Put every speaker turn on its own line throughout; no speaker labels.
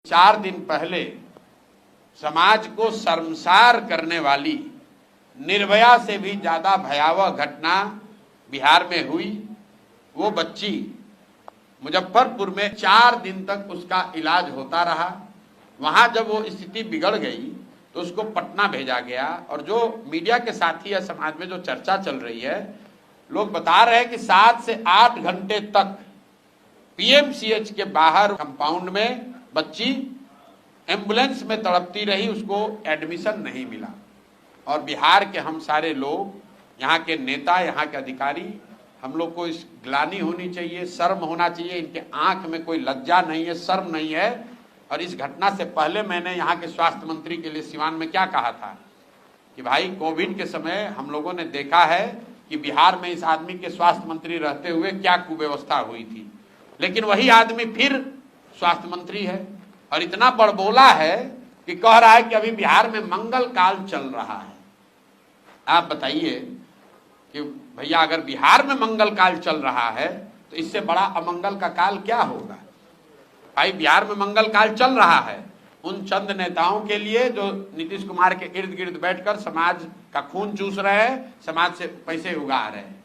4 दिन पहले समाज को शर्मसार करने वाली निर्भया से भी ज्यादा भयावह घटना बिहार में हुई। वो बच्ची मुजफ्फरपुर में 4 दिन तक उसका इलाज होता रहा। वहां जब वो स्थिति बिगड़ गई तो उसको पटना भेजा गया। और जो मीडिया के साथी या समाज में जो चर्चा चल रही है, लोग बता रहे हैं कि 7 से 8 घंटे तक पीएमसीएच के बाहर कंपाउंड में बच्ची एम्बुलेंस में तड़पती रही, उसको एडमिशन नहीं मिला। और बिहार के हम सारे लोग, यहाँ के नेता, यहाँ के अधिकारी, हम लोग को इस ग्लानि होनी चाहिए, शर्म होना चाहिए। इनके आंख में कोई लज्जा नहीं है, शर्म नहीं है। और इस घटना से पहले मैंने यहाँ के स्वास्थ्य मंत्री के लिए सिवान में क्या कहा था कि भाई कोविड के समय हम लोगों ने देखा है कि बिहार में इस आदमी के स्वास्थ्य मंत्री रहते हुए क्या कुव्यवस्था हुई थी, लेकिन वही आदमी फिर स्वास्थ्य मंत्री है और इतना बड़बोला है कि कह रहा है कि अभी बिहार में मंगल काल चल रहा है। आप बताइए कि भैया अगर बिहार में मंगल काल चल रहा है तो इससे बड़ा अमंगल का काल क्या होगा। भाई बिहार में मंगल काल चल रहा है उन चंद नेताओं के लिए जो नीतीश कुमार के इर्द गिर्द बैठकर समाज का खून चूस रहे हैं, समाज से पैसे उगा रहे हैं।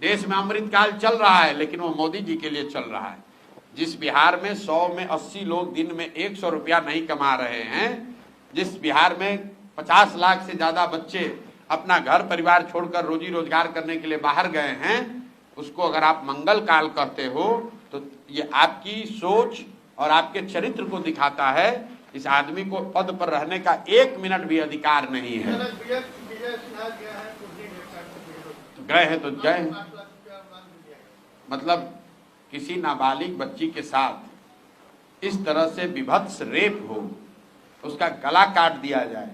देश में अमृत काल चल रहा है लेकिन वो मोदी जी के लिए चल रहा है। जिस बिहार में 100 में 80 लोग दिन में 100 रुपया नहीं कमा रहे हैं, जिस बिहार में 50 लाख से ज्यादा बच्चे अपना घर परिवार छोड़कर रोजी रोजगार करने के लिए बाहर गए हैं, उसको अगर आप मंगल काल कहते हो तो ये आपकी सोच और आपके चरित्र को दिखाता है। इस आदमी को पद पर रहने का 1 मिनट भी अधिकार नहीं है। तो गए हैं तो गए, मतलब किसी नाबालिग बच्ची के साथ इस तरह से विभत्स रेप हो, उसका गला काट दिया जाए,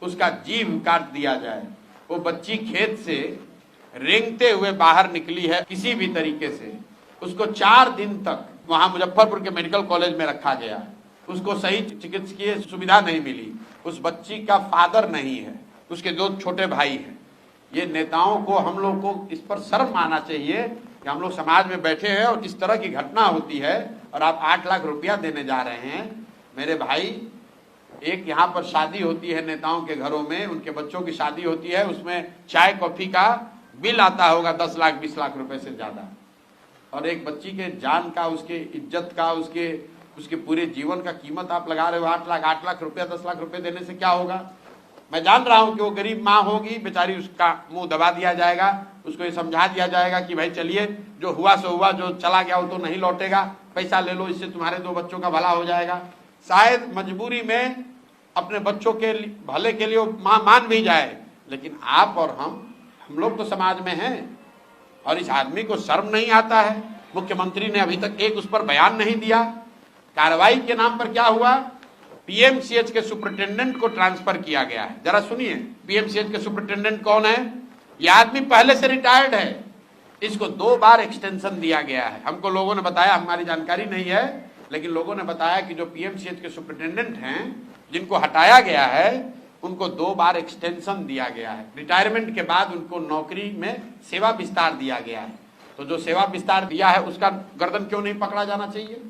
उसका जीभ काट दिया जाए। वो बच्ची खेत से रेंगते हुए बाहर निकली है किसी भी तरीके से, उसको 4 दिन तक वहां मुजफ्फरपुर के मेडिकल कॉलेज में रखा गया, उसको सही चिकित्सकीय सुविधा नहीं मिली। उस बच्ची का फादर नहीं है, उसके 2 छोटे भाई हैं। ये नेताओं को, हम लोग को इस पर शर्म आना चाहिए कि हम लोग समाज में बैठे हैं और इस तरह की घटना होती है और आप 8 लाख रुपया देने जा रहे हैं। मेरे भाई, एक यहाँ पर शादी होती है नेताओं के घरों में, उनके बच्चों की शादी होती है, उसमें चाय कॉफी का बिल आता होगा 10 लाख 20 लाख रुपए से ज्यादा। और एक बच्ची के जान का, उसके इज्जत का, उसके पूरे जीवन का कीमत आप लगा रहे हो 8 लाख रुपया 10 लाख रुपए देने से क्या होगा। मैं जान रहा हूं कि वो गरीब माँ होगी बेचारी, उसका मुंह दबा दिया जाएगा, उसको ये समझा दिया जाएगा कि भाई चलिए जो हुआ सो हुआ, जो चला गया वो तो नहीं लौटेगा, पैसा ले लो, इससे तुम्हारे 2 बच्चों का भला हो जाएगा। शायद मजबूरी में अपने बच्चों के भले के लिए वो माँ मान भी जाए, लेकिन आप और हम लोग तो समाज में हैं। और इस आदमी को शर्म नहीं आता है। मुख्यमंत्री ने अभी तक एक उस पर बयान नहीं दिया। कार्रवाई के नाम पर क्या हुआ, पीएमसीएच के सुपरिटेंडेंट को ट्रांसफर किया गया है। जरा सुनिए, पीएमसीएच के सुपरिटेंडेंट कौन है। यह आदमी पहले से रिटायर्ड है, इसको 2 बार एक्सटेंशन दिया गया है। हमको लोगों ने बताया, हमारी जानकारी नहीं है, लेकिन लोगों ने बताया कि जो पीएमसीएच के सुपरिटेंडेंट हैं जिनको हटाया गया है, उनको 2 बार एक्सटेंशन दिया गया है। रिटायरमेंट के बाद उनको नौकरी में सेवा विस्तार दिया गया है। तो जो सेवा विस्तार दिया है उसका गर्दन क्यों नहीं पकड़ा जाना चाहिए।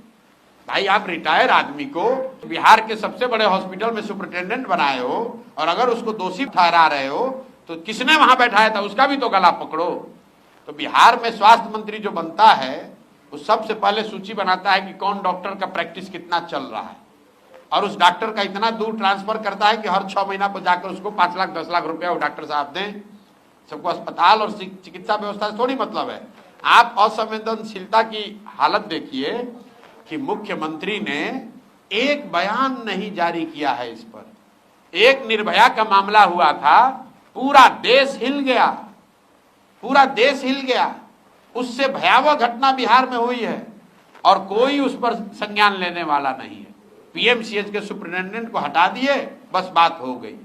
भाई आप रिटायर आदमी को बिहार के सबसे बड़े हॉस्पिटल में सुपरिटेंडेंट बनाए हो और अगर उसको दोषी ठहरा रहे हो तो किसने वहां बैठाया था, उसका भी तो गला पकड़ो। तो बिहार में स्वास्थ्य मंत्री जो बनता है वो सबसे पहले सूची बनाता है कि कौन डॉक्टर का प्रैक्टिस कितना चल रहा है, और उस डॉक्टर का इतना दूर ट्रांसफर करता है कि हर 6 महीना पर जाकर उसको 5 लाख 10 लाख रुपया वो डॉक्टर साहब दें। सबको अस्पताल और चिकित्सा व्यवस्था से थोड़ी मतलब है। आप असंवेदनशीलता की हालत देखिए कि मुख्यमंत्री ने एक बयान नहीं जारी किया है इस पर। एक निर्भया का मामला हुआ था, पूरा देश हिल गया, पूरा देश हिल गया। उससे भयावह घटना बिहार में हुई है और कोई उस पर संज्ञान लेने वाला नहीं है। पीएमसीएच के सुपरिटेंडेंट को हटा दिए, बस बात हो गई।